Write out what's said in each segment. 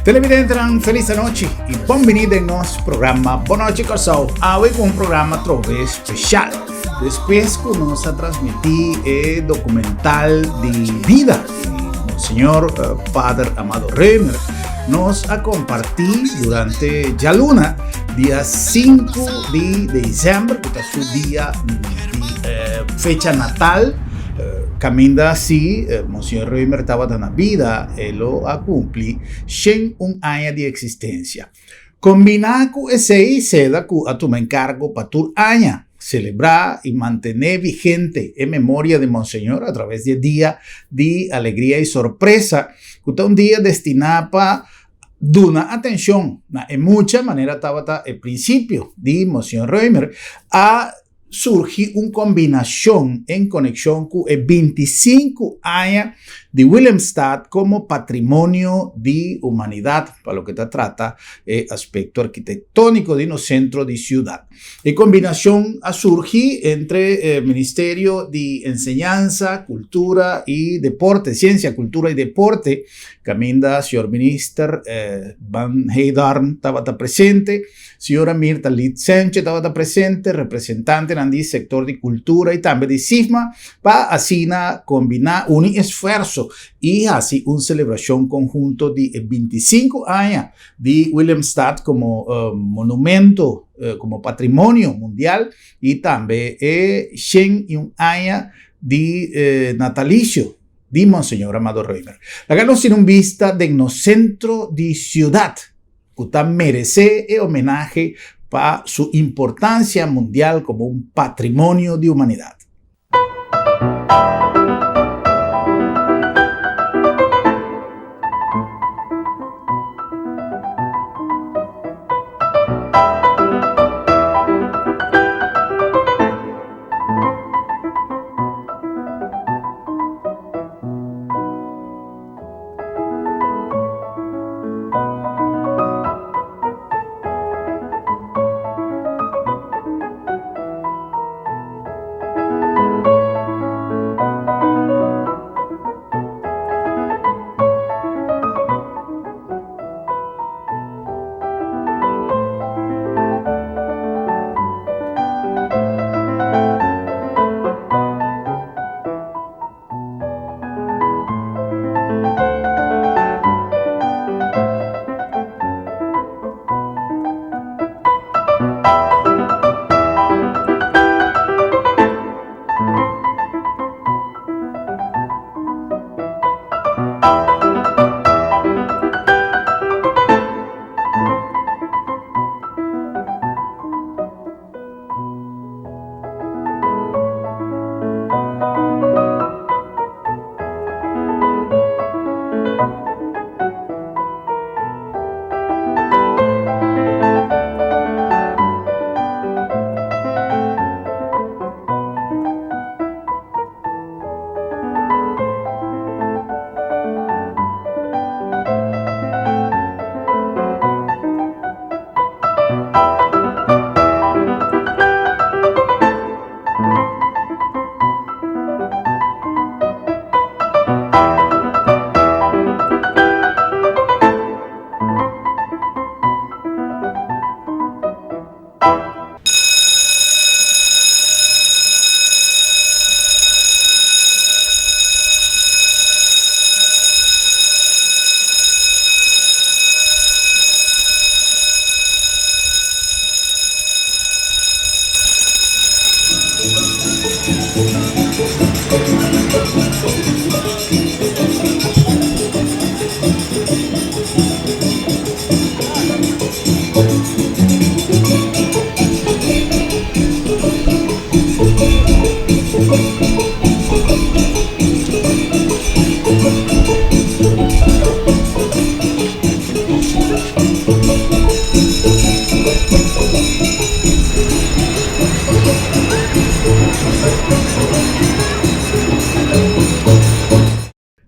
Televidente, feliz noite e bem-vindo em nosso programa Boa Noite Corsol. Hoje com um programa trove especial. Depois que nós transmitimos o documental de vida do Senhor Padre Amado Reimer, nós a compartir durante a luna, dia 5 de dezembro, que é o dia de fecha natal. Caminda assim, Monsenhor Reimer estava na vida, ele a cumprir 101 anos de existência. Combinar com esse seda que a tomar encargo para tu ano, celebrar e manter vigente a memória de Monsenhor a través de dia de alegria e surpresa, que é um dia destinado para dar atenção, em muita maneira estava o princípio de Monsenhor Reimer a surge uma combinação em conexão com os 25 anos de Willemstad como patrimônio de humanidade, para o que se trata o aspecto arquitetônico de no centro de cidade. A combinação surge entre o Ministério de Enseñanza, Cultura e Deporte, Ciência, Cultura e Deporte, que ainda o senhor ministro Van Heidarn estava presente, senhora Mirta Litsenche estava presente, representante do setor de cultura e também de CIFMA, para assim combinar um esforço e assim uma celebração conjunto de 25 anos de Willemstad como monumento, como patrimônio mundial e também 101 anos de natalício de Monsenhor Amado Reimer. Hagamos en vista de no centro de ciudad, que merece homenaje para su importancia mundial como un patrimonio de humanidad.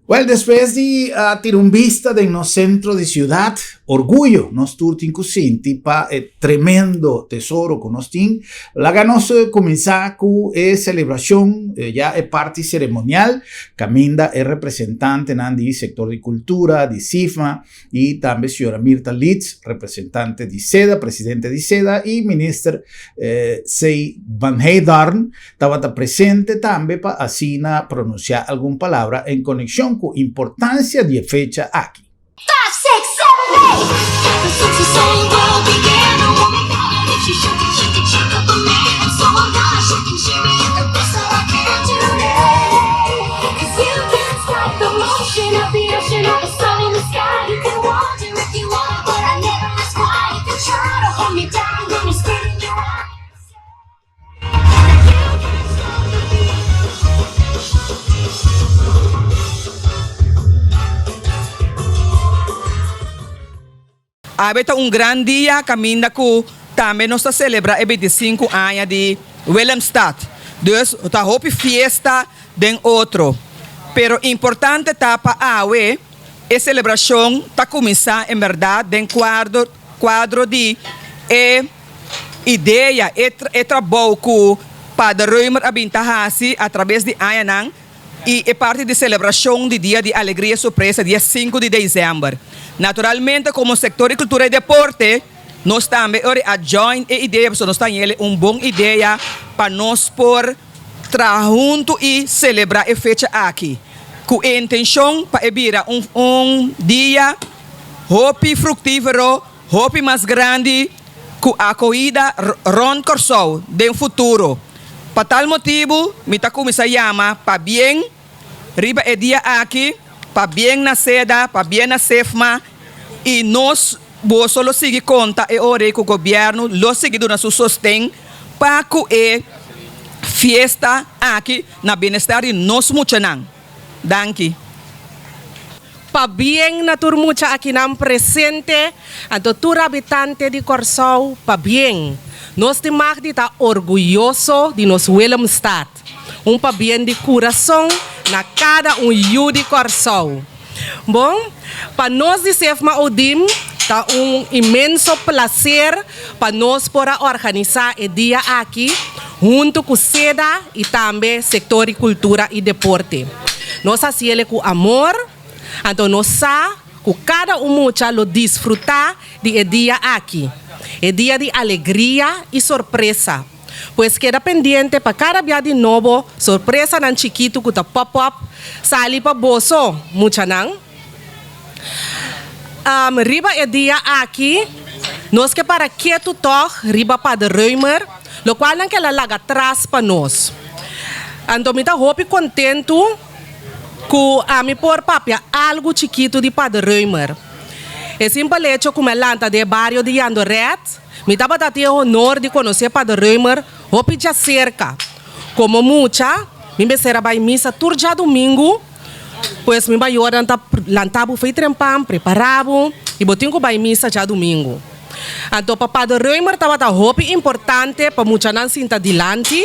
Well, después de tirar un vista de no centro de ciudad, orgullo nos turtin cusinti pa tremendo tesoro con nos tin. La ganos comenzar con celebración, ya es parte ceremonial. Caminda es representante del sector de cultura, de CIFMA, y también señora Mirta Leeds, representante de SEDA, presidente de SEDA, y minister Sei Van Heidarn, estaba presente también para así pronunciar alguna palabra en conexión con importancia de fecha aquí. 5, 6, 7, 8. The sexy soul girl began. A woman got it. She could check up a man. So I'm gonna shake it the best that I can today. 'Cause you can't stop the motion of the ocean or the sun in the sky. You can wander if you want, but I never ask why. You can try to hold me down when you're spitting your eyes. You can't stop the beat. Abeta un gran dia, caminda que também nós celebra 25 anos de Willemstad. Dus, ta hopi fiesta den outro. Pero importante tá para awe, a celebração tá começar em verdade den quadro de ideia e trabalho que Padre Reumer abintahasi através de Ayanang e é parte de celebração de dia de alegria surpresa, dia 5 de dezembro. Naturalmente, como sector de cultura e deporte, nós também adjoin a ideia, nós temos uma boa ideia para nós por trabalhar junto e celebrar a fecha aqui. Com a intenção para virar dia hopi fructífero, hopi mais grande, com a corrida Ron Corsou do futuro. Para tal motivo, me começa a chamar para bem, riba é dia aqui, para bem na SEDA, para bem na CIFMA, e nós vamos só seguir conta e ore com o governo, lo seguir na sua sustento, para que a festa aqui na bem-estar de nós muchanan. Danke. Pa bien na turmucha aqui nam presente, a doutora habitante de Corsou, pa bien. Nós de Magdi tá orgulhoso de nos Willemstad. Pa bien de coração na cada yu de Corsou. Bom, para nós de CIFMA Odim, tá imenso prazer para nós poder organizar o dia aqui, junto com SEDA e também setor de cultura e deporte. Nós fazemos com amor, então nós sabemos que cada mucha lo desfrutar de dia aqui. É dia de alegria e surpresa. Pois queda pendente para cada dia de novo, surpresa nan chiquito que tá pop-up, sali para bolso, mucha nang. Riba é dia aqui, nós que para que tu toc, riba para Reumer, lo qual não que la laga atrás para nós. Então me tá hope contento que a me por papia algo chiquito de Padre Reumer. É simples hecho como lanta de barrio de Andoret, me estava dando o honor de conhecer Padre Reumer, hope já cerca. Como mucha, me será vai missa turja domingo, pois me vai orar lantabo foi trempam, preparado e botinho que vai missa já domingo. Então para Padre Reumer estava hope importante para mucha não sinta adiante,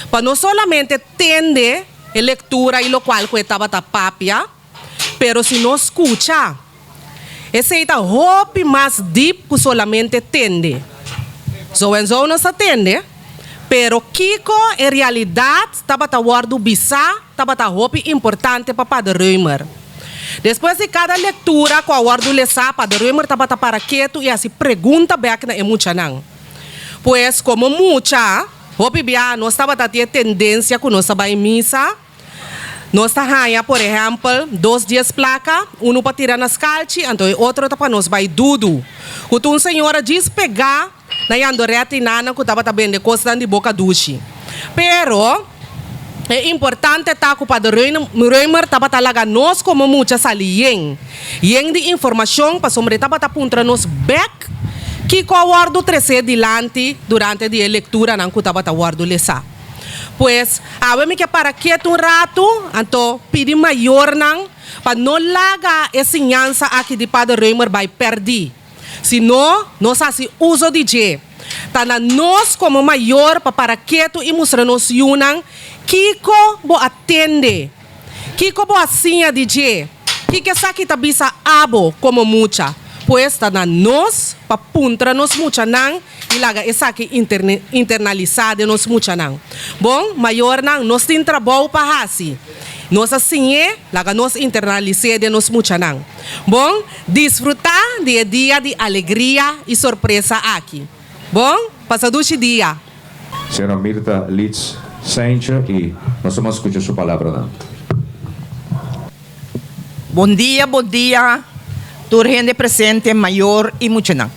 para não somente tende a leitura e lo qual que estava papia, pero se não escuta. Esse é o hope mais deep que solamente tende. So en so não se atende, pero Kiko, em realidade, estava a guardo bisa, estava a hope importante para Padre Reumer. Depois de cada leitura, com a guardo lesa, Padre Reumer estava para quieto e assim pergunta back na emucha não. Pois, como mucha, hope bia, nós estava a ter tendência que nós estava em missa. Nós estamos, por exemplo, 2 dias placa, um para tirar nas calças, então o outro para nós vai dudo. Quando uma senhora diz pegar, na Andorreta e Nana, que estava também de costa de boca duche. Pero, é importante estar com o Padre Reumer, estava talaga nós como muitas ali, yen de informação, para sobre estava a puntra nos back, que com o guardo 13 dilante, durante a leitura, não que estava a guardo lesa. Pues, me que para quieto um rato, então pedir maior não, para não largar a ensinança aqui de Padre Reumer vai perder. Senão, nós assim uso de G. Tá na nós como maior para quieto e mostrar nos yunang, Kiko bo atende, Kiko bo assim de G, Kiko sa kita bisa abo como mucha. puesta na nos pa puntra nos mucha nang ilaga esa que internalizada nos mucha nang. Bom, maior nang nos tin trabalho pa hasi. Nos assim laga nos internalizada nos mucha nang. Bom, desfrutar de dia de alegria e surpresa aqui. Bom, passaduche dia. Senhora Mirta Litz Saincha, e nós vamos escutar sua palavra. Não? Bom dia, turgente presente, maior e muito não.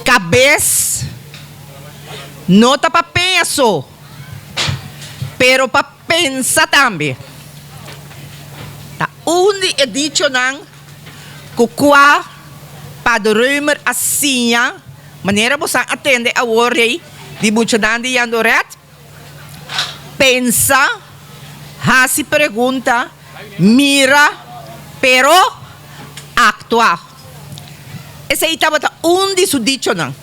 Cabeça, não tá para penso, pero para pensar também. Tá onde é dito não, que para rumer assim, maneira você atende a ordem de muito não de Yandoret, pensa, se pergunta, mira, pero actua. Esse aí estava onde su dicho não,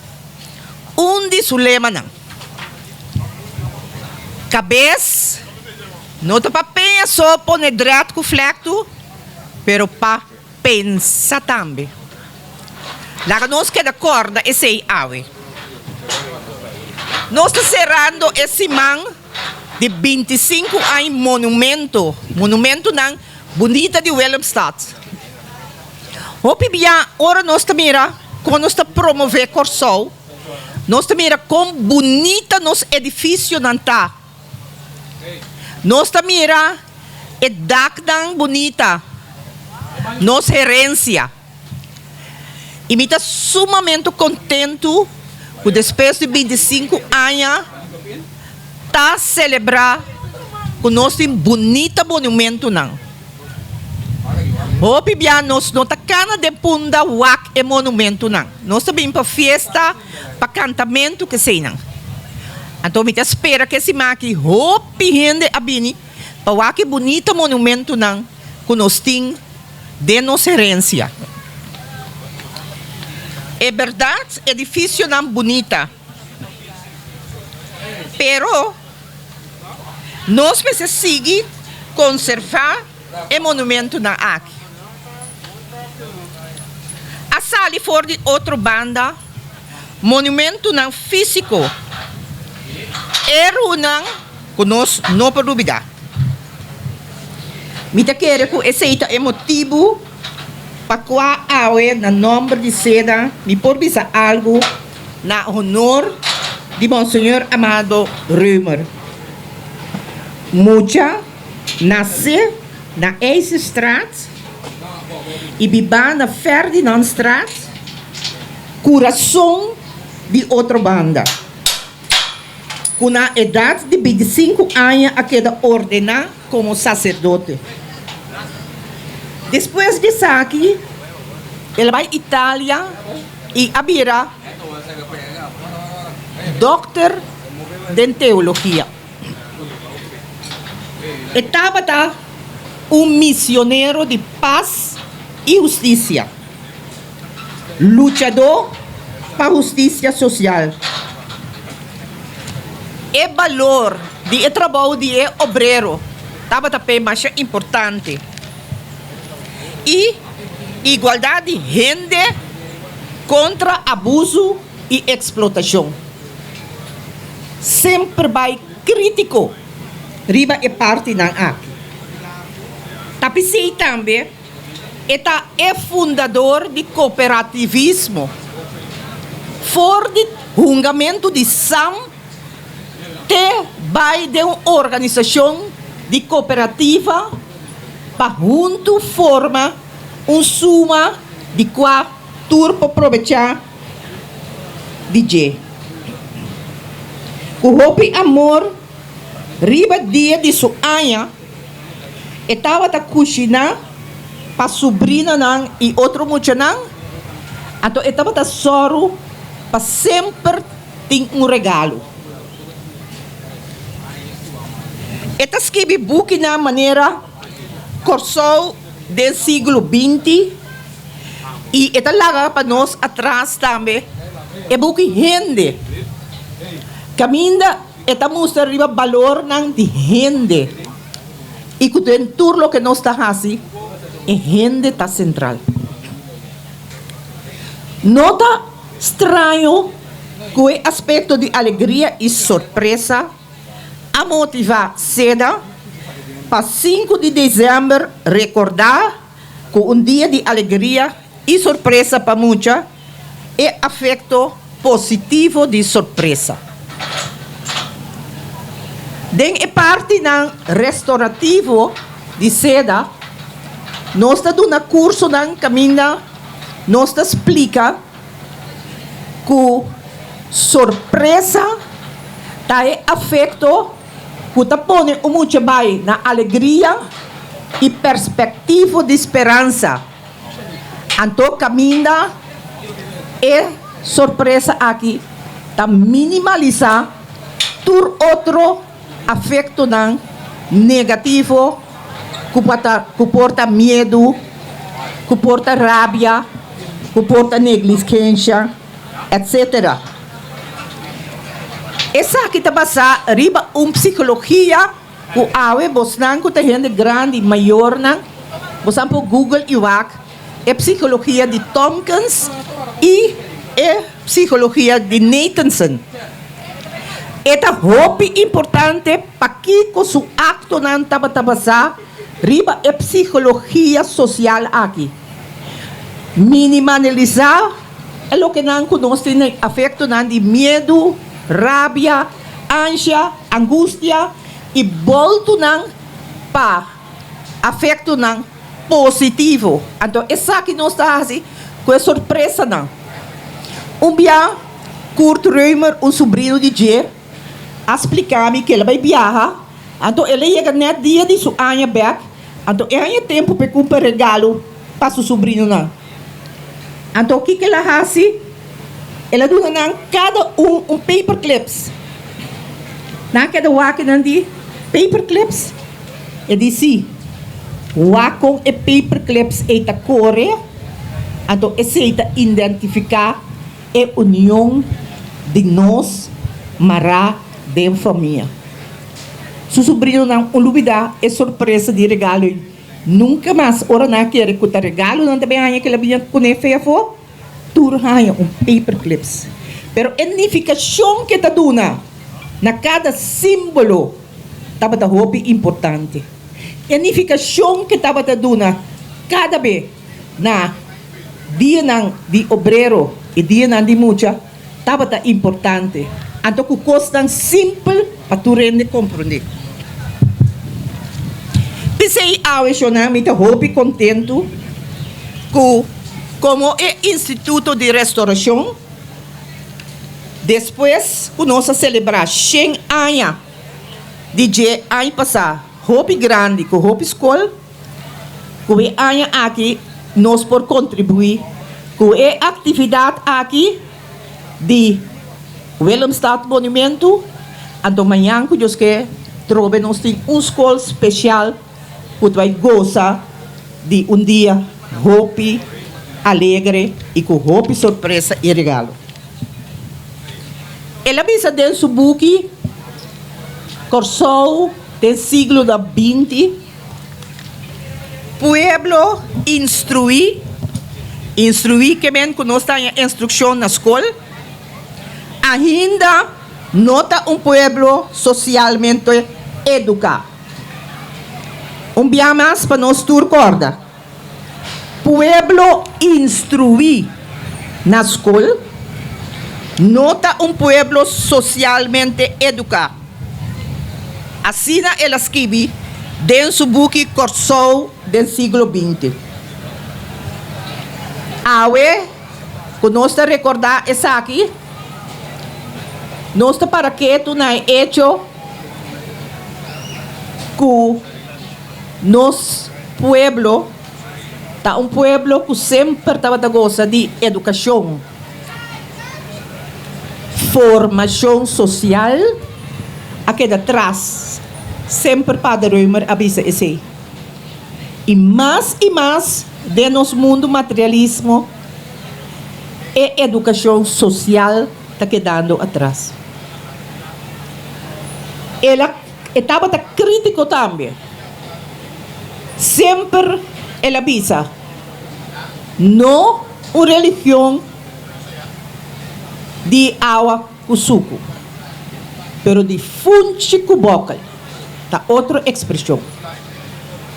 onde su lema não. Cabeça, não está para pensar, pôr direto com flecto, pero para pensar também. Lá nós que acorda esse aí ave. Nós estamos cerrando esse man de 25 anos monumento não bonita de Willemstad. Hopi bia ora nós mira quando nós promover Corsol, nós mira como bonita nos edifício não tá. Nós mira e dak dan bonita, nos herência. E me tá sumamente contento que depois de 25 anos tá celebrar com nosso bonito monumento não. Hopi bia nós não tá cana de punda wak e monumento não. Nós também para festa, para cantamento que sei não. Então me tá espera que se maqui hopi gente abini para wak bonito monumento não que nós tem de nossa herência. É verdade, edifício não bonita. Pero nós precisamos seguir conservar o monumento na aqui. A sala for de outra banda, monumento não físico. Era não que nós não podemos duvidar. Me quero que esse é motivo para que a na nome de seda me por bisa algo na honor de Monsenhor Amado Römer. Mucha nasce na Eisenstraat e vive na Ferdinandstraat, coração de outra banda. Com a idade de 25 anos, a queda ordenar como sacerdote. Depois de aqui, ele vai à Itália e abrirá doutor de teologia. Estava missionário de paz e justiça, lutador para a justiça social. O valor de trabalho de obreiro estava também mais importante. E igualdade de gente contra abuso e explotação. Sempre vai crítico riba e parte ng aqui. Tapi siya também é fundador de cooperativismo. For de julgamento de SAM te vai de uma organização de cooperativa para junto forma suma de qua turpo aproveitar de je. O hopi amor riba dia de sua anha estava a cozinhar para sobrina nang e outro mucha nang ato estava a soro para sempre ter regalo. Eta escreve book na maneira Corsol do século XX e eta laga para nós atrás também é book gente caminha eta mostra riba valor nang de gente e que dentro lo que nós está assim é gente tá central. Nota estranho que o aspecto de alegria e surpresa a motivar Seda para 5 de dezembro recordar que um dia de alegria e surpresa para muita é afeto positivo de surpresa. Den é parte ng restaurativo de Seda, nós está dando curso ng caminho, nós está explica que surpresa tá é afeto que tá põe muito bem na alegria e perspectiva de esperança. Então caminho é surpresa aqui tá minimalizar tur outro afeto não negativo que porta medo, que porta rabia, que porta negligência, etc. Essa aqui está basada riba psicologia que awe bosnan que tem gente grande maior não, bosan po Google e é psicologia de Tompkins e é psicologia de Nathanson. Esta hopi importante para que com su acto nan tabasa riba é psicologia social aqui. Minimalizar é o que nan conosco tem afeto nan de medo, rabia, ânsia, angústia e volto nan pa afeto nan positivo. Então essa aqui nós está assim com surpresa não. Dia Kurt Reumer, sobrinho de Jay, explicar-me que ele vai viajar. Então ele chega net dia de sua anha back. Então é tempo para comprar regalo para seu sobrinho não. Então o que ele faz? Ele dá cada paper clips. Na cada wak de paper clips. Ele disse, wakong e paper clips eta corre. Então esse eta identificar é união de nós, mará de família. Seu sobrinho não olvida é surpresa de regalo. Nunca mais ora na quer que regalo não também há que ele vinha com feia for. Tudo há paper clips. Pero a identificação que tá duna na cada símbolo tava da roupa importante. A identificação que tava da duna cada vez na dia de obreiro e dia de mucha estava importante. Então, que coisa simples para tu rende compreender. Pensei ao me está roupa contento que como é Instituto de Restauração, depois que nós celebrar 100 anos de ano passado, roupa grande com roupa escola, que é ano aqui nós por contribuir com a atividade aqui de Willemstad Monumento. Então amanhã que Deus quer trobe nós tem escola especial que vai gozar de dia roupa alegre e com roupa surpresa e regalo. Ela avisa dentro do book Corsou do século XX, Pueblo instruir que men que nós tem instrução na escola, ainda nota pueblo socialmente educado. Dia mais para nós tu recorda. Pueblo instruir na escola, nota pueblo socialmente educado. Assim ela escreve dentro do book Corsou do século XX. Awe, que nós te recordar essa aqui, nós te para que tu não é hecho que nos pueblo, tá pueblo que sempre estava da goza de educação, formação social, aqui atrás, sempre Padre Reumer avisa esse. E mais de nosso mundo materialismo e educação social está quedando atrás. Ela estava crítico também. Sempre ela avisa, não uma religião di awa kusuku. Pero di funchi kubokal, ta outra expressão.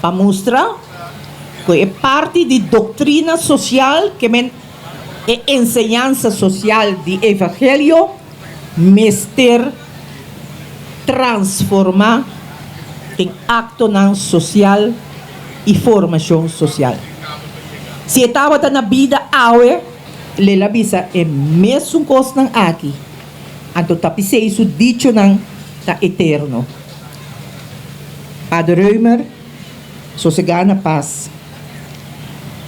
Para mostrar que é parte de doutrina social, que é enseñanza social do evangelho, mester transformar em acto não social e formação social. Se estava na vida awe, lela bisa é mesmo coisa aqui. Anto tapise isso dicho não tá eterno. Padre Reumer, sossegada paz.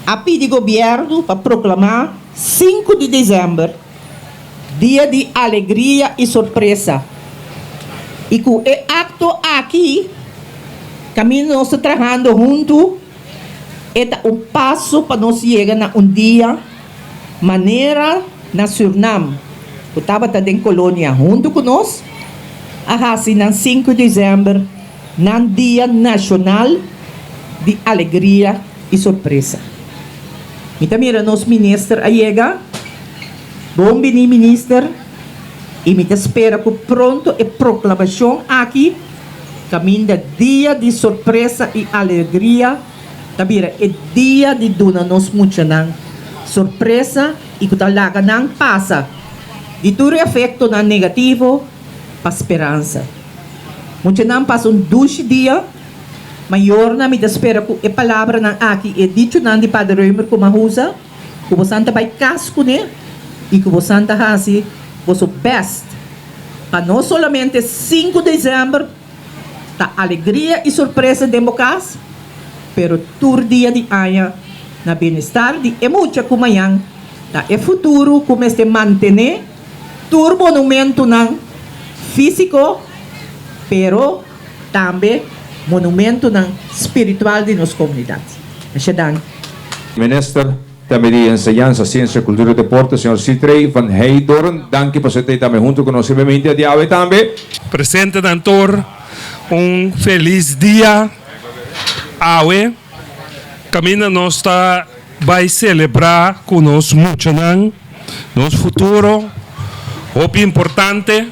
A pedi governo para proclamar 5 de dezembro, dia de alegria e surpresa. E com o acto aqui, caminho nós trabalhando junto, é passo para nós chegar a dia, maneira na Suriname, que estava em colônia junto conosco, assim, no 5 de dezembro, no Dia Nacional de Alegria e Surpresa. E também nosso ministro chega, bom dia ministro, e me espera que pronto a proclamação aqui, caminho do Dia de Surpresa e Alegria, também é dia de donar nos muito surpresa e que talaga não passa de todo efeito não negativo para esperança. Muito não passa 2 dias, maior na me espera que a palavra não aqui é dito não de Padre Reumer como a usa, que você não vai casco né e que você não faz o best para não somente 5 de dezembro da alegria e surpresa de casa, pero todo dia de aia na bem-estar de muita como yang da é futuro como este manter todo monumento não físico, pero também monumento não espiritual de nossa comunidade. Minister, também de Enseñanza, Ciência, Cultura e Deporte, Sr. Citrey van Heidorn. Dank por você também junto com nós media de AWE também. Presente, Dantor, feliz dia, AWE. Camina nós vai celebrar conosco muito, não? Nosso futuro, muito importante.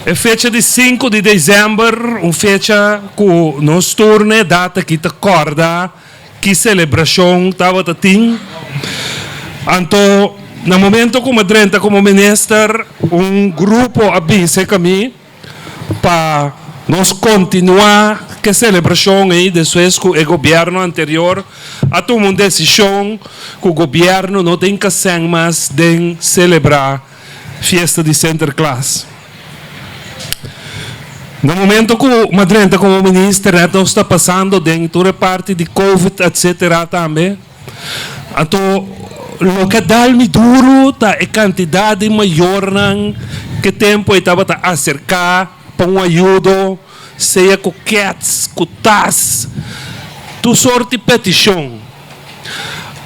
É fecha de 5 de dezembro, fecha que nós torne data que te acorda que celebração estava tendo. Então, no momento como Drenta, como ministro, grupo avisa comigo para nós continuar que celebração aí depois que o governo anterior a tomar uma decisão que o governo não tem que ser mais de celebrar festa de Sinterklaas. No momento que o Madrenta como ministro nós está passando dentro da parte de Covid, etc. também, então o que dá-me duro é a quantidade maior que tempo estava a acercar para um ajuda, seja com cats, com tas, tu sorte petição.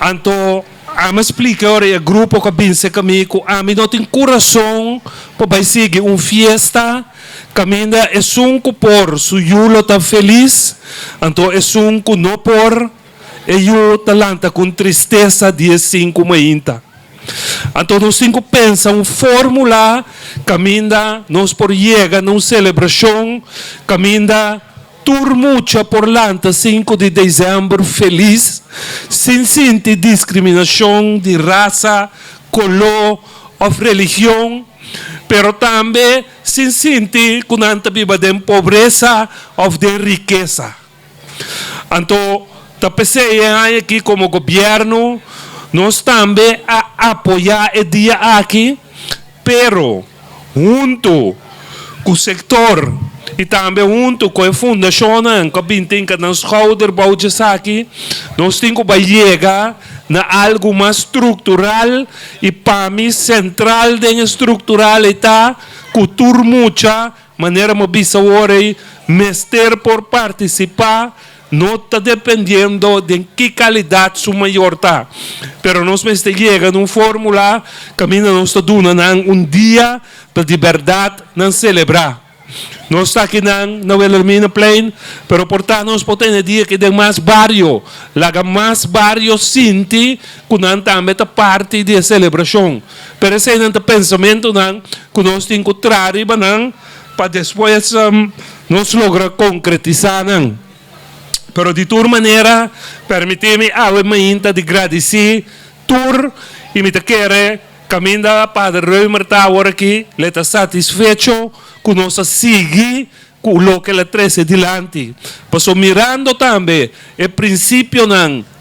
Então, a me explica agora o grupo que pensa comigo, a mim não tem coração para seguir uma festa, caminha é que por su julo está feliz, então é que não por e eu talanta com tristeza dia 5 mainta. Então nós cinco pensa fórmula, caminha nós por chega numa celebração, caminha turmucha por lanta 5 de dezembro feliz, sem sentir discriminação de raça, color ou religião, pero também sem sentir que não viva de pobreza ou de riqueza. Então, pensei aqui como governo, nós também a apoiar o dia aqui, pero junto com o sector e também junto com a fundação que tem que nos schouder bouwtjes aqui, nós temos que chegar na algo mais estrutural e para mim central da estrutural está cultura mucha maneira de bisa mester por participar. Não está dependendo de que qualidade su maior está. Pero nós chega num fórmula, caminho nós está dando dia para de verdade não celebrar. Não está aqui na Wilhelmina Plain, pero portanto, podemos dizer que tem mais barrio. Laga mais barrio sinti, que também é parte da celebração. Pero esse é o pensamento que nós temos que encontrar para depois nós lograr concretizar. Pero de toda maneira, permite-me a minha de agradecer tur e me querer caminhar para Reumer agora aqui, ele está satisfeito com nossa seguir com o que ele traz adiante. Passou mirando também o princípio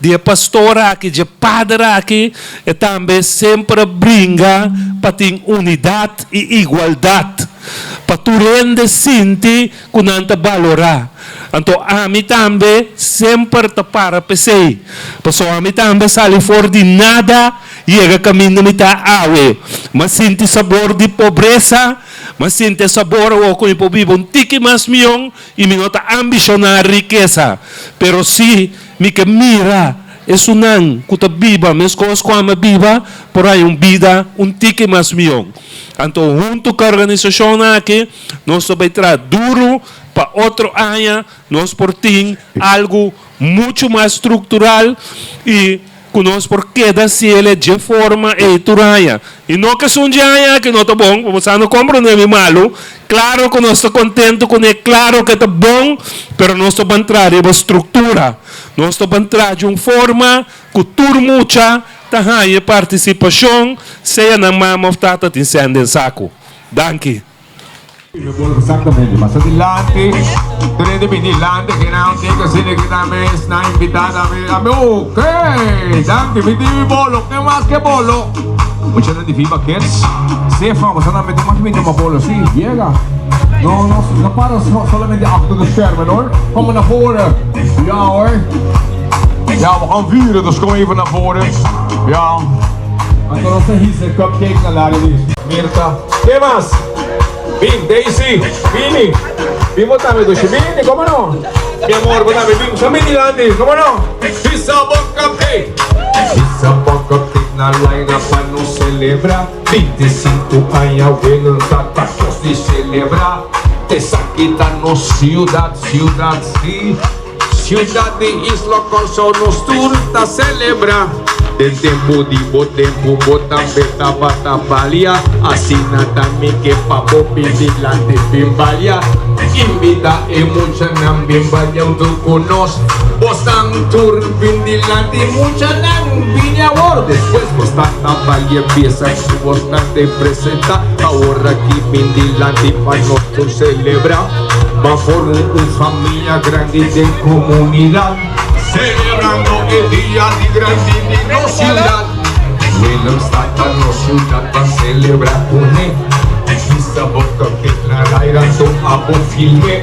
de pastora aqui, de padre aqui, e também sempre brinca para ter unidade e igualdade. Para tu rende sentir que não te valorar. Então, a mim também sempre te para pensei. Passou a mim também sali fora de nada e chega caminho me tá awe. Mas sente sabor de pobreza, mas sente sabor o que eu vivo um tique mais milhão e me nota ambicionar riqueza. Pero se me que mira isso não, que tu viva, mas coisas como viva, por aí vida um tique mais milhão. Então, junto com a organização aqui, nós vamos trazer duro para outro ano, nós portamos algo muito mais estrutural e que nós por queda se ele de forma editorial. E não que são de ano que não está bom, você não compra nem malo. Claro que nós estamos contentos com ele, claro que está bom, mas nós estamos entrar em uma estrutura. Nós estamos entrar de uma forma que tudo mucha a participação, seja na mama ou tata te incende saco. Danke. Exactamente, más adelante, tenete adelante que não tem que ser que também está invitada a mim. Ok, danke, me divi bolo, que mais que bolo? Mucha gente viva que se vamos a meter mais menos uma bolo, sim, chega. Não para solamente achter de schermen hoor, kom naar voren. Ja hoor. Ja, we gaan vieren, dus kom even naar voren. Ja. Então nossa risa, cupcake na área disso. Mirta, que mais? Vim, Daisy, Vini. Vim botar meu doce, Vini, como não? Meu amor, botar meu Vini, chama ele lá, como não? Pizza bom cupcake. Pizza bom cupcake na line para nos celebrar. 25 anos, o não tá para de celebrar. Essa aqui tá no ciudad, sim. Ciudad de Isla Corso nos turta celebrar. De tempo de tempo botam beta batabalia. Assina também que papo pedilante bimbalia. Invita e mucha nam bimbalia untuk conos. Bosan tur bindilante mucha nam binawor. Después bosan tabalia pieza que bosan te presenta. Ahora aquí bindilante para nosotros celebrar. Va por una familia grande de comunidad, celebrando el día de grande ciudad. Wilhelmstad no ciudad va a celebrar con él. Esa boca que clarando a buen filme.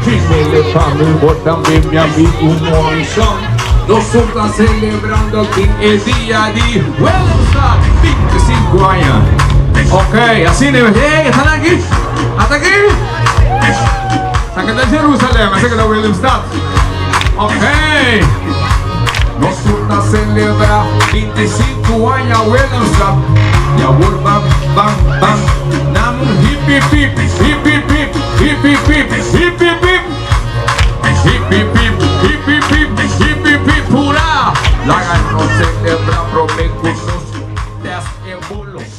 Filme le familia también mi amigo Morrison. Nosotros celebrando aquí el día de Wilhelmstad, 25 años. Ok, así de hey, ¿están aquí? ¿Hasta aquí? Saca de Jerusalém, saca de Wilhelmstad. Ok. Nós vamos celebrar 25 anos a Wilhelmstad. E agora bam, bam. Namo hip hip hip, hip hip hip, hip hip hip, hip hip hip. Hip hip hip, hip hip hip, hip hip hip, pura. Lá nós celebrar prometo nos 10 evoluções.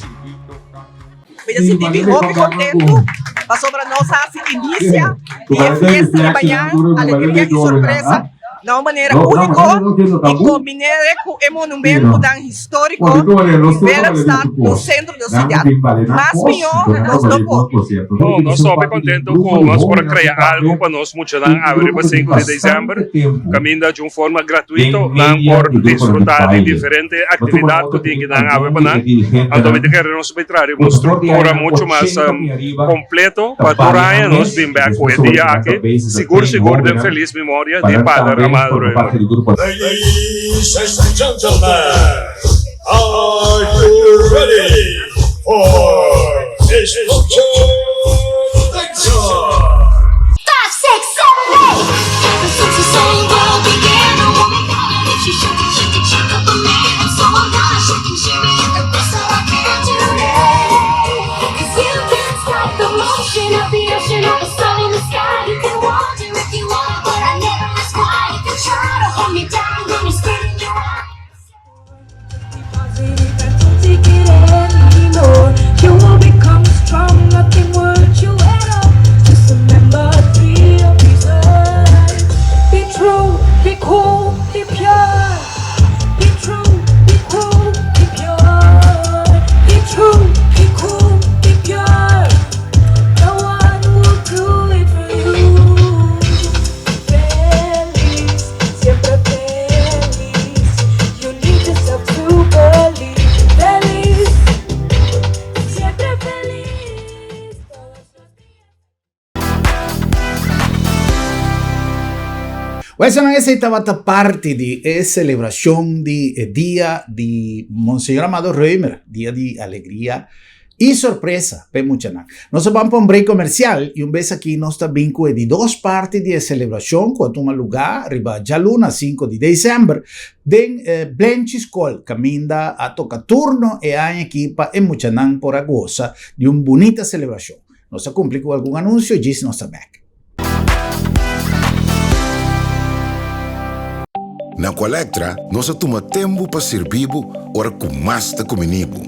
Veja se tive roupa contento. Passou para nós a inicia e a festa de manhã, alegria e surpresa, de uma maneira única e combinada com o monumento histórico de Wilhelmstad no centro da cidade. Mas melhor, nós não podemos. Bom, nós estamos contentes com nós para criar algo para nós muitos agora para 5 de dezembro, caminhando de uma forma gratuita, por desfrutar de diferentes atividades que tem que dar agora para nós. Então, nós vamos trazer uma estrutura muito mais completa para Toraya, nós vamos ver com o dia aqui, seguro de feliz memória de Padre Amado Reumer. Ladies and gentlemen, are you ready for this function? 5, 6, 7, 8. The sexy soul world began. A woman got it. She shook up a man. So I'm gonna shake and shake it the best that I can today. 'Cause you can't stop the motion of the ocean of the sun in the Questa non è stata parte di celebrazione di dia di Monsignor Amado Römer, dia di allegria e sorpresa per Muchanan. Nós vamos para um break comercial e vez aqui nós também com de duas partes de celebração que toma lugar riba Jaluna 5 de dezembro den Blanche School caminda a tocar turno e a equipa em Muchanan por a goza de uma bonita celebração. Nós cumpre com algum anúncio e diz nossa back. Na Colectra, nós toma tempo para servir ora com mais da comunibo.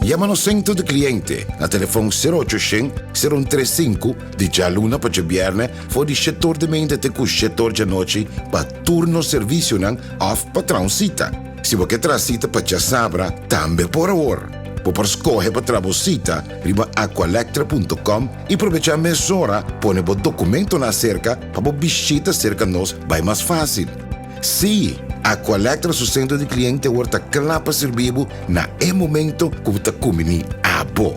Llama no centro de cliente na telefone 0800-035 de Jaluna para Viernes for di setor de mente até com o setor de noite para turno serviço não off patrão cita. Se você quer cita para já sabra, também por hora. Por escolher para trabalhar riba aqualectra.com e aproveitar a mesura, põe o documento na cerca para visita cerca nós vai mais fácil. Sim, a Colectra su centro de cliente worta clapa servibo na momento que você comini a bo.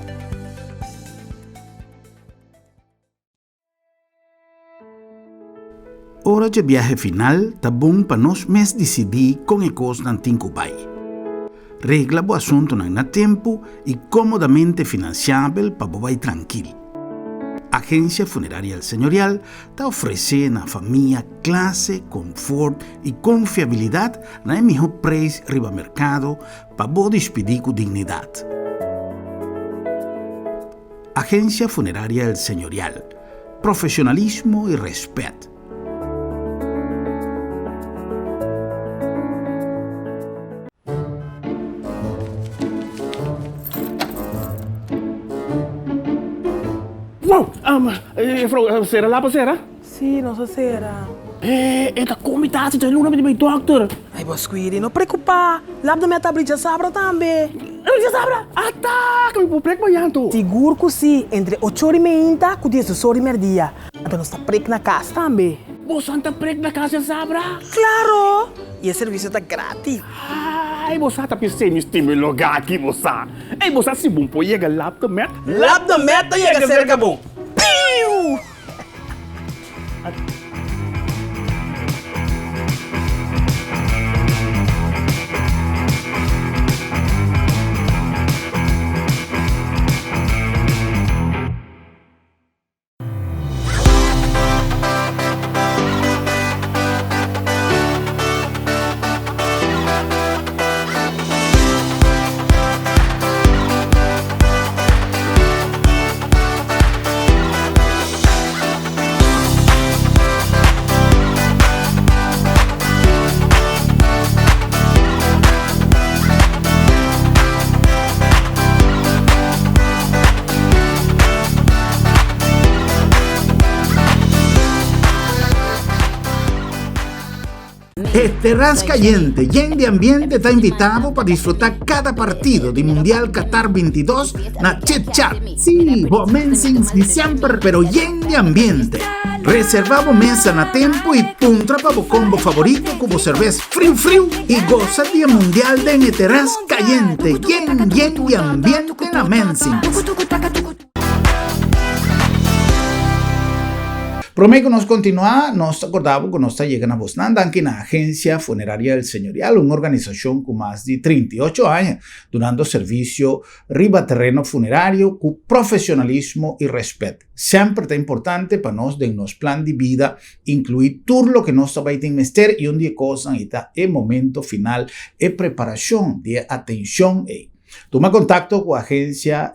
Hora de viaje final, tá bom para nós mesmos decidir com a coisa não tem que vai. Regla o assunto na tempo e comodamente financiável para vai tranquilo. Agência Funerária Senhorial está oferecendo à família classe, conforto e confiabilidade na melhor preço riba mercado para poder despedir com dignidade. Agência Funerária Senhorial, profissionalismo e respeito. Wow, sera lá para sera? Sì, non so se era. Esta comitasse de luna de meu doctor. Ai, Bosquiri, non preoccupa. L'abdo me tablica sabra também. Já sabra? Tá, que me vou preco banhando. Seguro que sim, entre 8 horas e meia com 10 horas e meia. Então nós está preco na casa também. Você santa preco na casa sabra? Claro! E o serviço está grátis. Ai, você tá pensando em lugar aqui, você. Ei, você se bom pô, chega lá do met. Lá do meta chega cerca bom. Piu! Terras Caliente, Yen de Ambiente está invitado para disfrutar cada partido de Mundial Qatar 22 na Chit Chat. Sí, momentos de siempre, pero Yen de Ambiente. Reservamos mesa na tempo e puntra para o combo favorito como cerveza frio e goza de Mundial de Terras Caliente, Yen de Ambiente na Mensings. Prometo que nós continuar, nós acordamos que nós está chegando a Bosnanda aqui na Agência Funerária del Senhorial, uma organização com mais de 38 anos, dando serviço riba terreno funerário com profissionalismo e respeito. Sempre é importante para nós, em nosso plano de vida, incluir tudo o que nós vamos ter e onde coisa está é momento final e preparação de atenção. Toma contacto com a Agência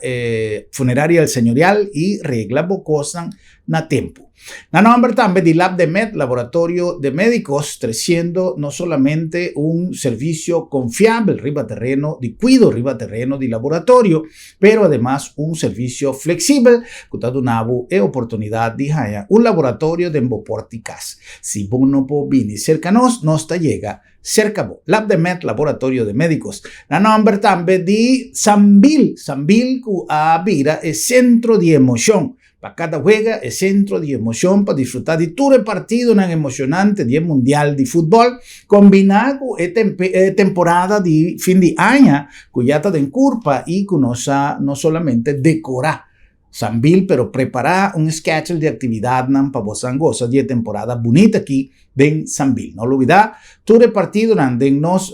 Funerária del Senhorial e regla coisa na tempo. Na nombre también de Lab de Med, Laboratorio de Médicos, trayendo no solamente un servicio confiable riba terreno de cuido riba terreno de laboratorio, pero además un servicio flexible que está dando oportunidad de haya un laboratorio de emboporticas. Si uno puede venir cerca nos está llega cerca bo. Lab de Med, Laboratorio de Médicos. Na nombre también de Sambil que abira el centro de emoción. Para cada juega é centro de emoção para desfrutar de todo o partido na emocionante dia mundial de futebol, combinado com a temporada de fim de ano, que já está em curva e que nós não somente decorar Sambil, pero preparar um schedule de atividade para você gostar de temporada bonita aqui de Sambil. No lo olvida, tu repartido de nos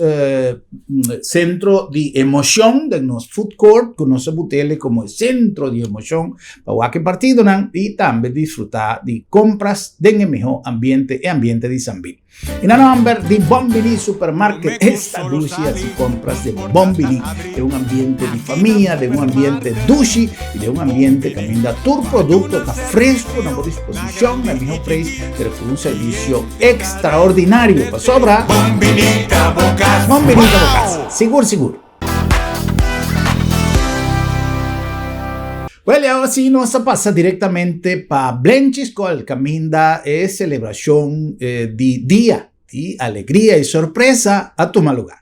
centro de emoción, de nos food court, con nos botele como centro de emoción, para que partido y también disfrutar de compras de el mejor ambiente de Sambil. Y nada más de Bombini Supermarket, esta ducia y compras de Bombini, de un ambiente de familia, de un ambiente dushi y de un ambiente que brinda tu producto está fresco, a buena disposición, al mejor precio, pero con un servicio extraordinario. Para sobra, Bombinita Bocas, seguro. Bueno, y ahora sí nos pasa directamente para Blenchisco, el caminda es celebración de día de alegría y sorpresa a tu mal lugar.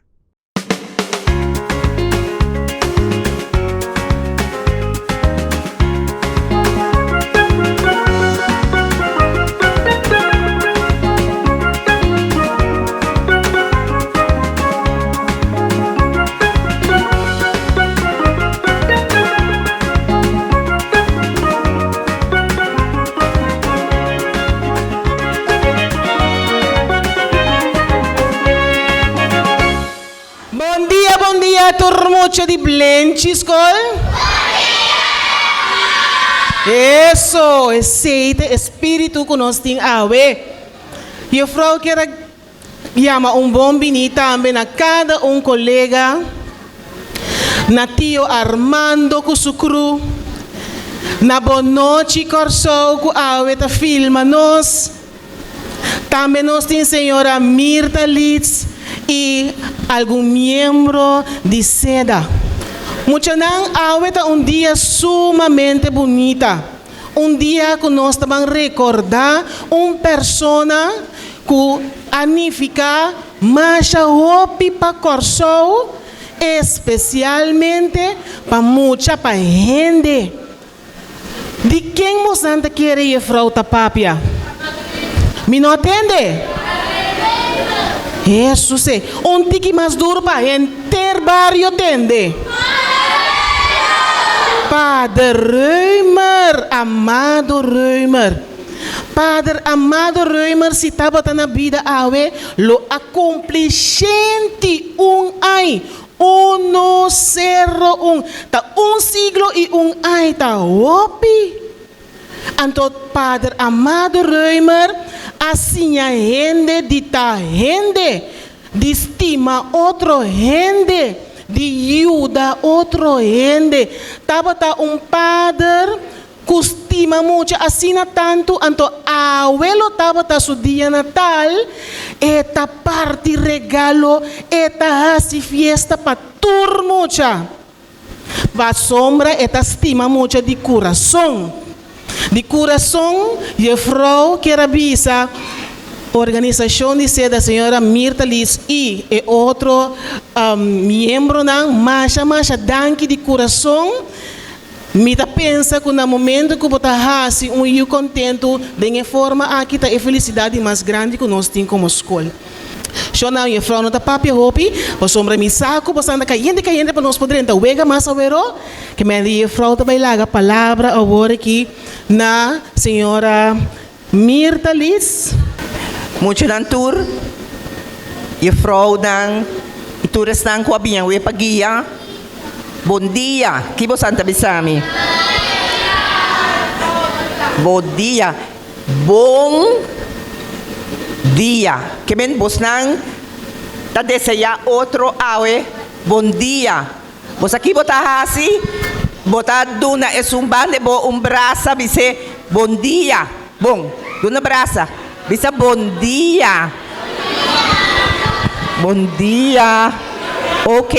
Turmucho de Blenchisco. Eso, aceite, espíritu que nós tem a ver. E eu falo que era chama bombini também a cada colega, na tio Armando com su cru, na Bonochi Corsou com a ver filma nós. Também nós tem senhora Mirta Litz e algum membro de seda. Mucho nan ahorita dia sumamente bonita. Dia que nós vamos recordar persona que anifica macha hopi pa Corsou, especialmente para mucha pa gente. De quem você anda querer ir frauta papia? Me não atende? Isso sim. Tiki mais duro para enter barrio tende. Padre Reumer, amado Reumer. Padre amado Reumer, se estava na vida awe, lo acomplishente ai. 101. Ta siglo e ai ta opi. Anto Padre amado Reumer, assim a gente dita gente, de estima outro gente, de ajuda outro gente. Tava padre que estima muito, assim tanto, anto abuelo tava su dia natal, eta parte regalo, eta hasi fiesta pa turmucha. Va sombra eta estima muito de coração. De coração, e frau que era bisa, organização de ser da senhora Mirta Liz e outro membro não, macha, danke de coração. Mita pensa que no momento que você hasi eu contento, de forma aqui tá a felicidade mais grande que nós temos como escola. Só não, e frau não tá papi hopi, o sombra mi saco, você anda caindo para nós podermos então wega mais a veró, que me di frau tá bailaga palavra agora aqui na senhora Mirta Liz. Muito nantur, e frau dan, e tu restan com a binha, we pagia. Bom dia, que você anda bisami? Bom dia, bom dia. Que men bosnang ta deseja outro awe. Bom dia. Você aqui bota hasi, bota duna es bande bo braça bise bom dia. Bom, duna braça. Bisa bom dia. Bom dia. Ok.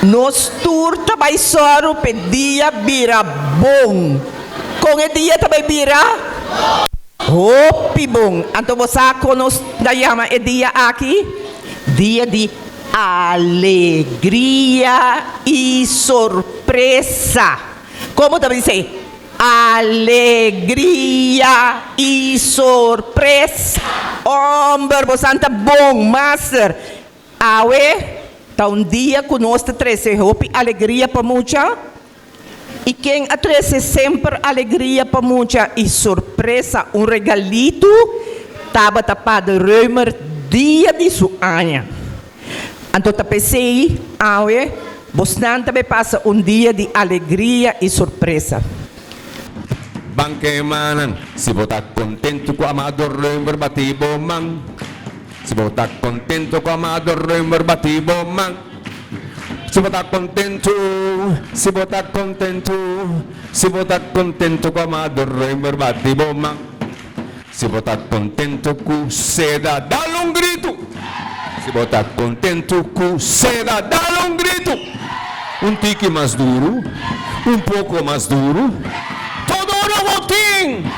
Nos tur tabay soro pedia bira bom. Com o dia tabay bira hopi bom. Anto bosako nos dayama e dia aqui. Dia de alegria e surpresa. Como também dizer? Alegria e surpresa. Hombre, bosanta bom, master. Awe. Tá dia que nós trazemos hopi alegria para muita. E quem traz sempre alegria para muita e surpresa, regalito Tabata Padre Reumer, dia de sua anha. Então, eu pensei, Bosnan também passa dia de alegria e surpresa. Bangkemanan, se você está contento com o amado Reumer, bati bomang. Se você está contento com o amado Reumer, bati bomang. Se você está contento, se você está contento, se você está contento com o amado Reumer, bati bomang. Se você está contento com seda, dá-lhe um grito. Se você está contento com seda, dá-lhe um grito. Um tique mais duro, um pouco mais duro. Todo no botín.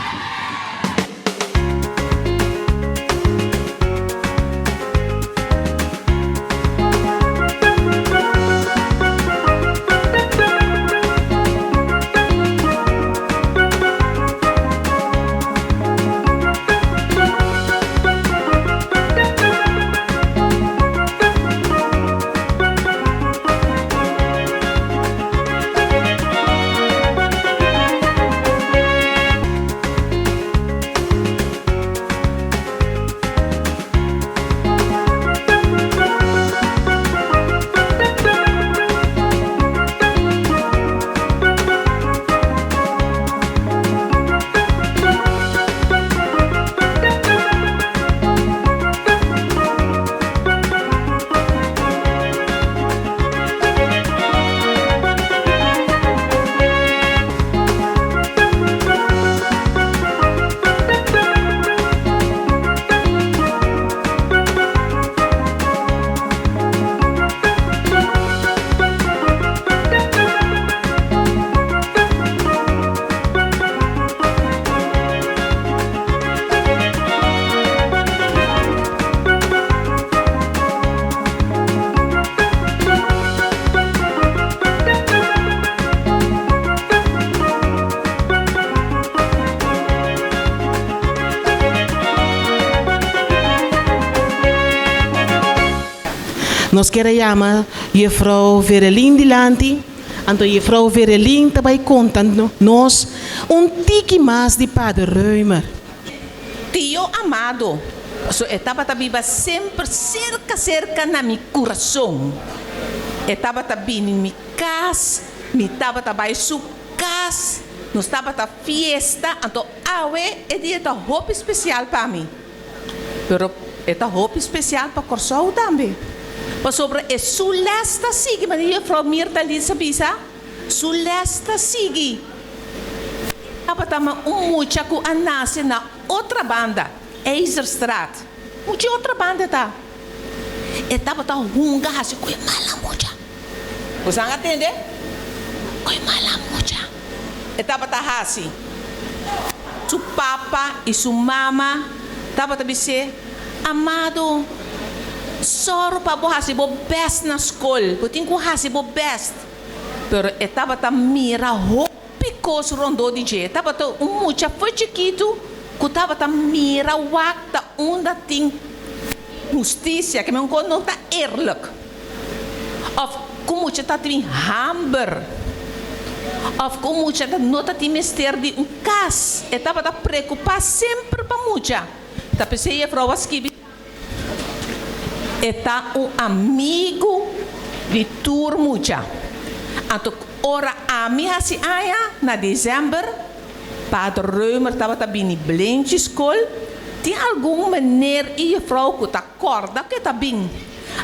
Nós queremos chamar a Frau Verelin Dilanti. Então, a Frau Verelin também contando nós tique mais de Padre Reumer. Tio amado, so estava viva sempre cerca na meu coração. Estava também em minha casa, me estava também sua casa, nós estava na fiesta, então é dia da roupa especial para mim. Pero é da roupa especial para Corsol também. Mas sobre é sulesta sigue, mas eu Frau Mirta Lisa Bisa, sulesta sigue. Estava também muchacho a nascer na outra banda, Eiserstraat. Mucha outra banda tá. Estava tão runga assim, coi mala mucha. Você não entende? Coi mala mucha. Estava tão assim. Su papa e su mama estava também ser amado. Soro para bo hasi bo best na escola, bo tinha hasi bo best. Pero estava tão mira picos rondo DJ. Estava tão mucha foi chiquito. Que estava a mira wakta onda ting justiça que me não está eerlijk of como você está tem hamber of como você não está tem mister de cas estava a preocupar sempre para mucha tá pensei a Frau que está amigo de tur mucha então ora a minha se aia na dezembro Padre Reumer estava também bem de escola. Tem alguma maneira e a Frau que está corda que está bem.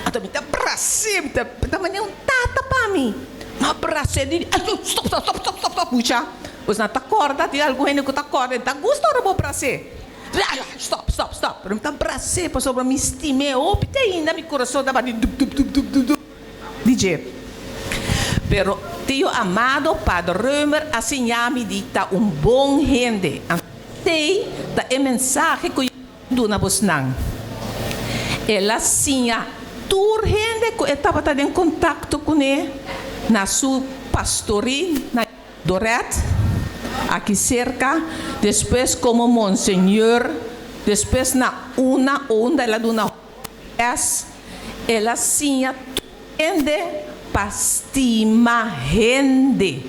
Então, está braço, está maneira tata para mim. Mas braço de stop. Puxa. Pois não está corda, tem alguma que está corda. Está gostando do braço. Stop. Pero está braço para sobre me estimar. Oh, tem ainda meu coração estava de DJ. Pero tio amado Padre Reumer assim me dita bom gente. Tem da mensagem que eu dou na Bosnan. Ela assim tur gente que estava em contato com ele na sua pastoria na Doret aqui cerca, depois como Monsenhor, depois na una onda ela do na ela assim gente pastima gente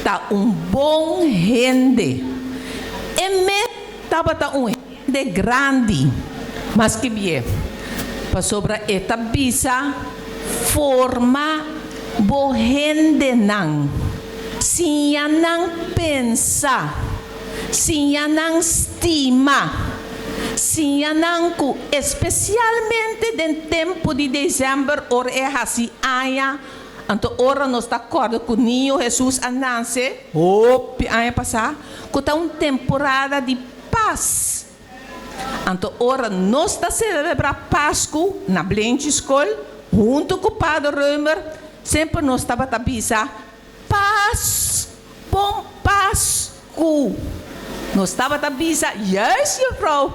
tá bom gente e me tava tá de grande, mas que bien. Para sobre esta bisa forma bohende nang. Siya nang pensa, siya nang estima, siya nang ku, especialmente den tempo de dezembro, or é assim, aia, anto ora nós está acordo com o Ninho Jesus ananse, aia passar, que tá temporada de paz. Anto ora nós está celebrar Páscoa na Blende School, junto com o Padre Römer, sempre nós estava a bisa paz, bom Páscoa. Nós estava a bisa, yes, juffrouw,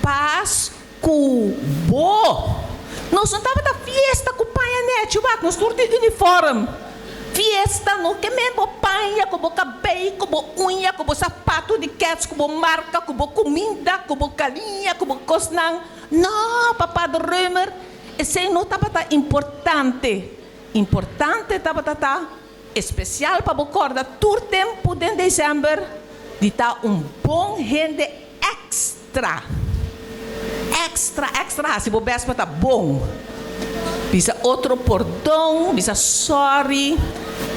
Páscoa, boa. Nós não estava da fiesta com o pai net, nós tudo de uniforme. Fiesta, não que mesmo panha, com o cabelo, com a unha, com o sapato de cats, com a marca, com a comida, com a galinha, com a cosnang. Não, papá do Römer, esse não estava importante. Importante estava especial para recordar todo o tempo de dezembro de estar bom gente extra, se você está bom, bisa outro perdão, bisa sorry,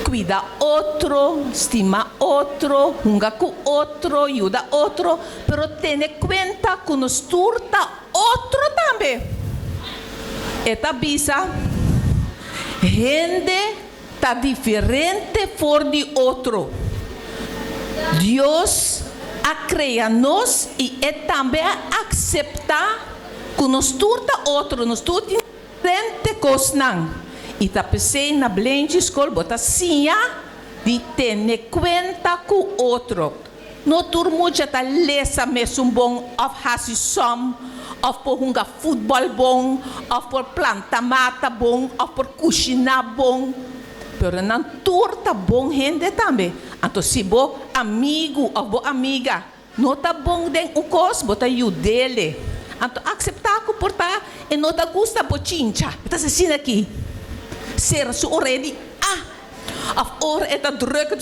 cuida outro, estima outro, junga com outro, ajuda outro, pero tenha conta que nos turta outro também. Esta bisa gente está diferente por de outro. Deus a criar nós e também aceitar que nos turta outro, nos turta diferente coisa. E tá pensei na Blende School, bota sim de ter conta com outro. Não turmo já tá lesa mesmo bom, of hasisom, of por jogar futebol bom, of por plantar mata bom, of por cozinhar bom. Pero não turta bom gente também. Então se bo amigo ou bo amiga, não tá bom den coisa, bota dele. Então aceitar que portar e não tá gusta bochincha. Tá assim aqui. Ser so already of or eta druk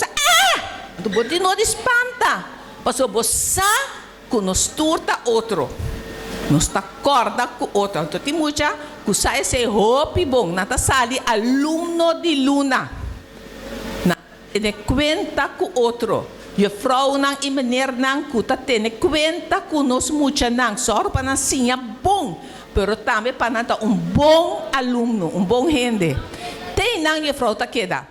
então bota não espanta. Passou bossa que nos turta outro. Nos tá corda com outro. Então tem muita que sai se hopi bom, nata sali aluno de luna. Na tem conta com outro. Je vrouw nang e meneer nang kuta tene conta com nos mucha nang sor para nang sinha bom, pero também para nang bom aluno, bom gente. Tem nang je vrouw ta queda.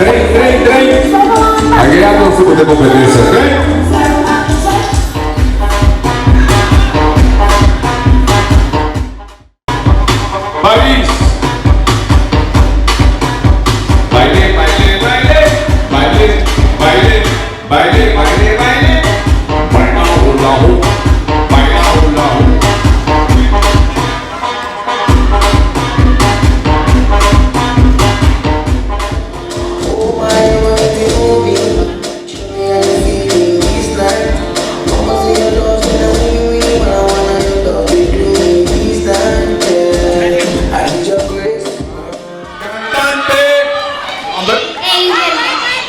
Trem. Agregar o suco de competência, trem. Paris. Baile. Baila hula hoop.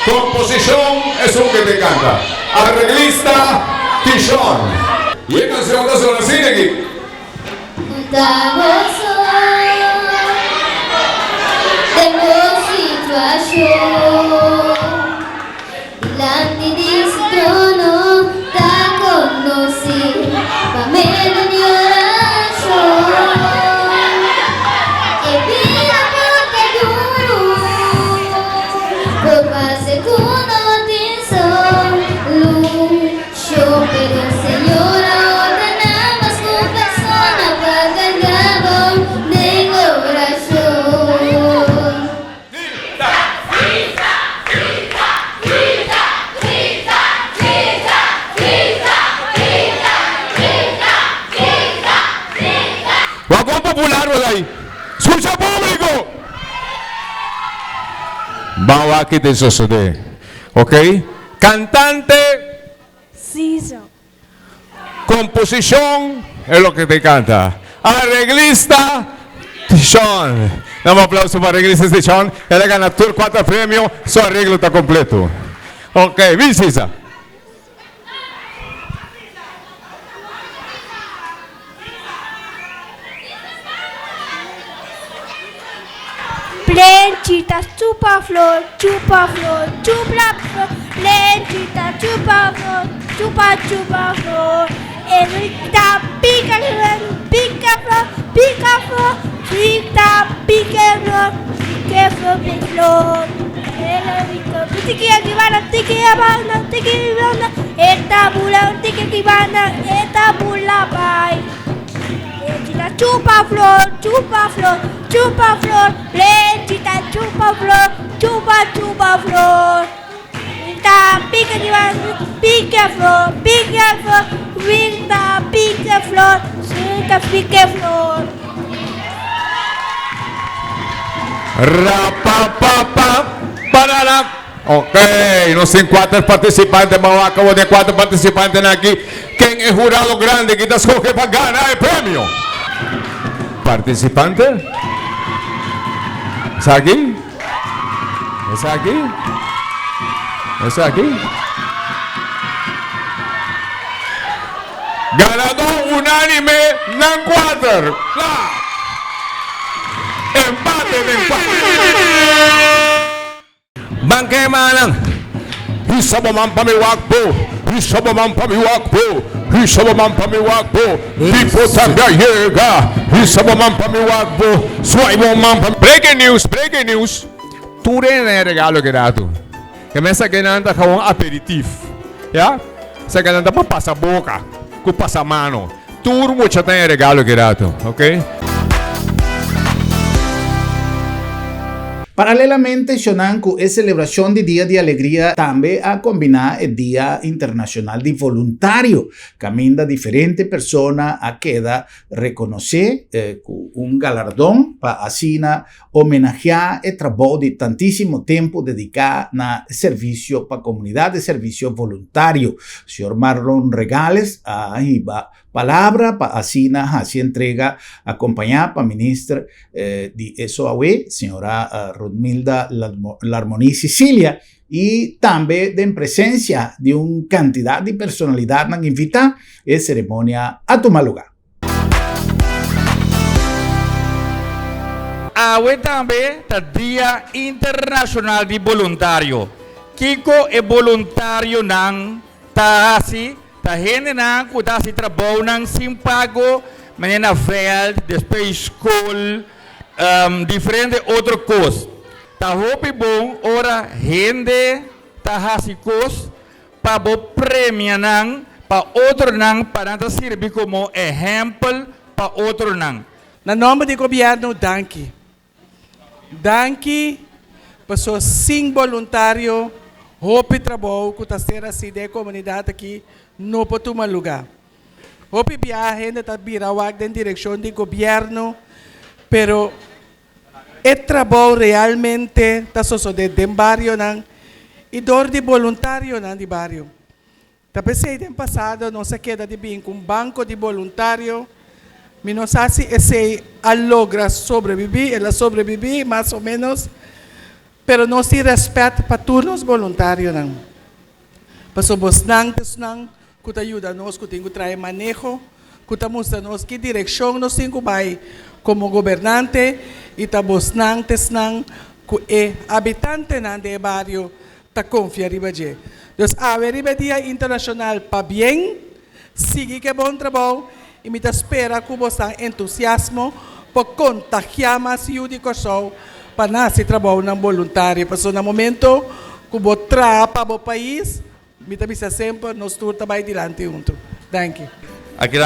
Composición es un que te canta. Arreglista Tishon. Y esta canción no se la sigue aquí. Lanti di trono da conosci, ma meno di orazione. E via porque duro, por base tu no tens luxo, pero Señora ordenamos con persona para cargar. Vamos aqui de suceder. Ok? Cantante. Caesar. Composición es lo que te canta. Arreglista, Sean. Damos un aplauso para arreglistas de Sean. Él gana tour 4 premios. Su arreglo está completo. Ok, Vicisa. Lenchita, chupa flor, chupa flor, chupa flor. Lenchita, chupa flor, chupa, chupa flor. Enrita, pica flor, pica flor, pica flor. Rita, pica flor, pica flor, pica flor. Tiki akibana, tiki abana, tiki abana. Eta bula, tiki akibana, eta bula bai. Lenchita, chupa flor, chupa flor, chupa flor. Lenchita, chupa flor, chupa, chupa flor. Rita, pica akibana, pica flor, pica flor. Rita, pica flor, Rita, pica flor. Rapapapa, parará. Ok, no sé cuántos participantes, vamos a cabo de 4 participantes aquí. ¿Quién es jurado grande que te escoge para ganar el premio? ¿Participante? ¿Es aquí? ¿Es aquí? ¿Es aquí? Ganador unánime, Nan 4. Empate de empate. Banque manang. Hisabaman pamiwakpo. Hisabaman pamiwakpo. Hisabaman pamiwakpo. Tipo tagayega. Hisabaman pamiwakpo. Suaibaman pam. Breaking news, breaking news. Ture na regalo grato. Começa ganhando com um aperitivo. Ya? Sa ganhando pa passa boca, com passa mano. Turmo já tem regalo grato, ok? Paralelamente, Xonanco es celebración de Día de Alegría también a combinar el Día Internacional de Voluntario. Camina diferente persona a queda reconocer un galardón para así homenajear el trabajo de tantísimo tiempo dedicado a servicio para comunidad de servicio voluntario. Señor Marlon Regales, ahí va palabra para así entrega acompañada para ministra de SOAE, señora Rudmilda Larmoni Sicilia, y también en presencia de una cantidad de personalidad que invita a ceremonia a tomar lugar. Hoy también es Día Internacional de Voluntario. Kiko é voluntário não tá assim, tá gente não que tá se trabalhando sem pago, mas na veld, depois escola, diferente outra coisa. Tá roupa bom, ora gente tá assim coisa para bo prêmio não, para outro não, para não servir como exemplo para outro não. Na nome do governo, danke. Danke, pessoas sem voluntário, roupa trabalho, que está sendo assim da comunidade aqui, não pode tomar lugar. Roupa viagem, ainda está virando em direção do governo, pero o trabalho realmente está sucedendo no barrio, e dor de voluntário no barrio. Tá pensei no passado, não se queda de bem com um banco de voluntário, mas não sei se esse logra sobreviver, ela sobrevive mais ou menos, pero não se respeita para todos os voluntários. Pessoas que ajudam nós, que têm que trazer manejo, que mostram nós que direção nós temos que vai como governante, e estamos que é habitante do barrio, está confiando em você. Então, a Dia Internacional para bem, siga que bom trabalho, e me espera que você tenha entusiasmo para contagiar mais de coração para nascer trabalho não voluntário. Porque no momento que você trabalha para o país, me avisa sempre, nós todos trabalhamos adiante juntos. Thank you. Aqui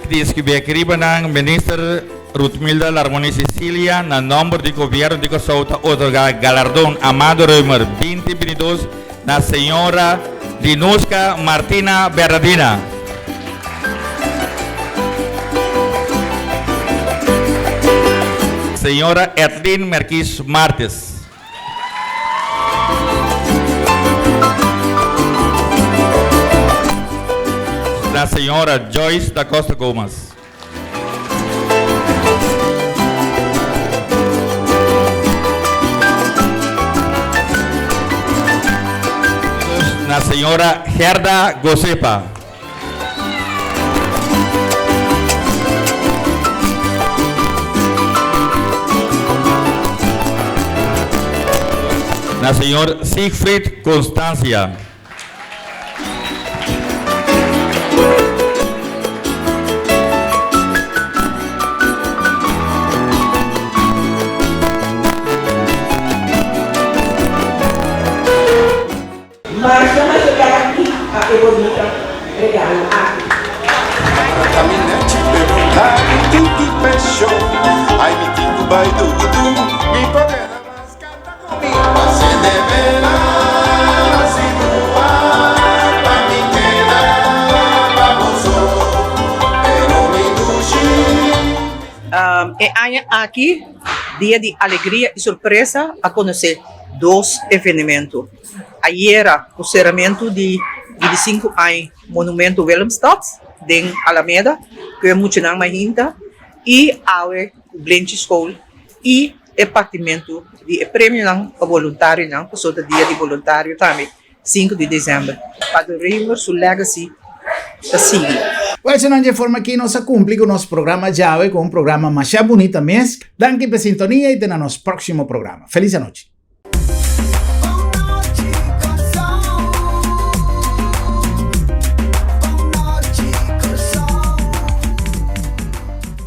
diz que aqui a ministra Rudmilda Larmoni Sicilia, na nome do governo de Kosovo, otorga galardão Amado Reumer 2022 na senhora Dinuska Martina Berradina. Senhora Edlin Merquis Martes. na senhora Joyce da Costa Gomes. Na senhora Gerda Gosepa. Na senhor Siegfried Constancia. Mas vamos chegar aqui a bonita regalo aqui. Caminhante perguntar e tudo fechou. Ai, me digo, vai tudo, me poder mascata comigo. Passe de vela, se voar, pra me quedar, vamos, pero me duche. É aqui, dia de alegria e surpresa a conhecer dois eventos. Aí era o encerramento de 25 anos Monumento Willemstad, em Alameda, que é muito mais ainda, e agora o Blend School e o partimento de prêmio para voluntário, não, pessoa do dia de voluntário também, 5 de dezembro. Padre Raymer, sua legacy, da sigla. Well, se não de forma que nós cumprimos com o nosso programa já com um programa mais bonito mesmo. Danke pela sintonia e até no nosso próximo programa. Feliz noite.